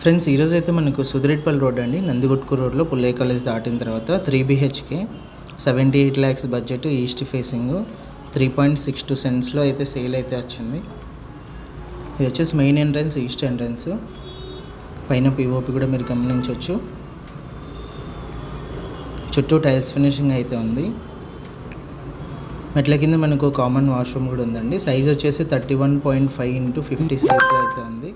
Friends ఈరోజు అయితే మనకు సుదిరెడ్పల్లి రోడ్ అండి, నందిగుట్కు రోడ్లో పుల్లయ్య కాలేజ్ దాటిన తర్వాత 3 BHK 78 lakhs budget, east facing 3.62 సెంట్స్లో అయితే సేల్ అయితే వచ్చింది. ఇది వచ్చేసి మెయిన్ ఎంట్రన్స్, ఈస్ట్ ఎంట్రన్స్. పైన పిఓపి కూడా మీరు గమనించవచ్చు. చుట్టూ టైల్స్ ఫినిషింగ్ అయితే ఉంది. మెట్ల కింద మనకు కామన్ వాష్రూమ్ కూడా ఉందండి. సైజ్ వచ్చేసి 31.5 x 50 సైజ్లో అయితే ఉంది.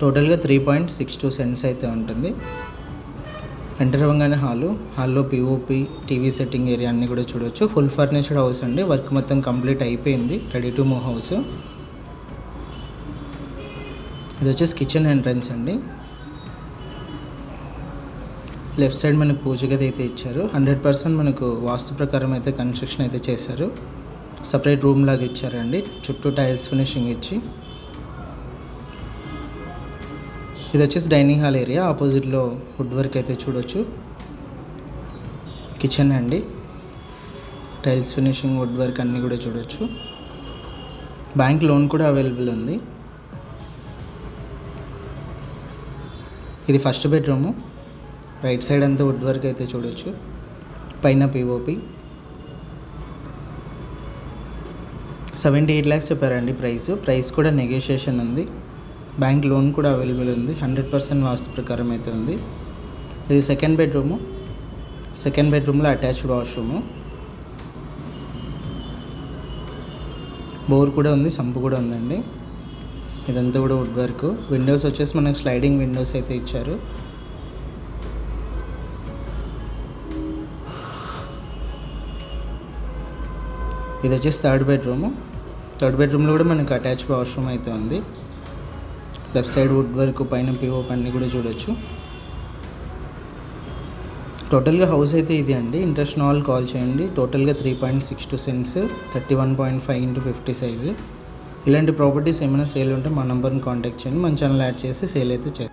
టోటల్గా 3.62 సెంట్స్ అయితే ఉంటుంది. ఎంటర్ అవ్వగానే హాల్లో పిఓపి, టీవీ సెట్టింగ్ ఏరియా అన్నీ కూడా చూడవచ్చు. ఫుల్ ఫర్నిచర్డ్ హౌస్ అండి. వర్క్ మొత్తం కంప్లీట్ అయిపోయింది, రెడీ టు మూవ్ హౌస్. ఇది వచ్చేసి కిచెన్ ఎంట్రన్స్ అండి. లెఫ్ట్ సైడ్ మనకు పూజ గది అయితే ఇచ్చారు. 100% మనకు వాస్తు ప్రకారం అయితే కన్స్ట్రక్షన్ అయితే చేశారు. సపరేట్ రూమ్ లాగా ఇచ్చారండి, చుట్టూ టైల్స్ ఫినిషింగ్ ఇచ్చి. ఇది వచ్చేసి డైనింగ్ హాల్ ఏరియా. ఆపోజిట్లో వుడ్ వర్క్ అయితే చూడొచ్చు. కిచెన్ అండి, టైల్స్ ఫినిషింగ్, వుడ్ వర్క్ అన్నీ కూడా చూడొచ్చు. బ్యాంక్ లోన్ కూడా అవైలబుల్ ఉంది. ఇది ఫస్ట్ బెడ్రూము. రైట్ సైడ్ అంతా వుడ్ వర్క్ అయితే చూడొచ్చు. పైన పిఓపి. 78 lakhs చెప్పారండి ప్రైస్ కూడా నెగోషియేషన్ ఉంది. బ్యాంక్ లోన్ కూడా అవైలబుల్ ఉంది. 100% వాస్తు ప్రకారం అయితే ఉంది. ఇది సెకండ్ బెడ్రూము. సెకండ్ బెడ్రూమ్లో అటాచ్డ్ వాష్రూము, బోర్ కూడా ఉంది, సంపు కూడా ఉందండి. ఇదంతా కూడా వుడ్ వర్క్. విండోస్ వచ్చేసి మనకు స్లైడింగ్ విండోస్ అయితే ఇచ్చారు. ఇది వచ్చేసి థర్డ్ బెడ్రూము. థర్డ్ బెడ్రూమ్లో కూడా మనకు అటాచ్డ్ వాష్రూమ్ అయితే ఉంది. లెఫ్ట్ సైడ్ వుడ్ వర్క్, పైన పిఓపి అన్నీ కూడా చూడొచ్చు. టోటల్గా హౌస్ అయితే ఇది అండి. ఇంట్రెస్ట్ ఉన్న వాళ్ళు కాల్ చేయండి. టోటల్గా 3.62 సెంట్స్, 31.5 x 50 సైజు. ఇలాంటి ప్రాపర్టీస్ ఏమైనా సేల్ ఉంటే మా నెంబర్ని కాంటాక్ట్ చేయండి. మన ఛానల్ యాడ్ చేసి సేల్ అయితే చేస్తాం.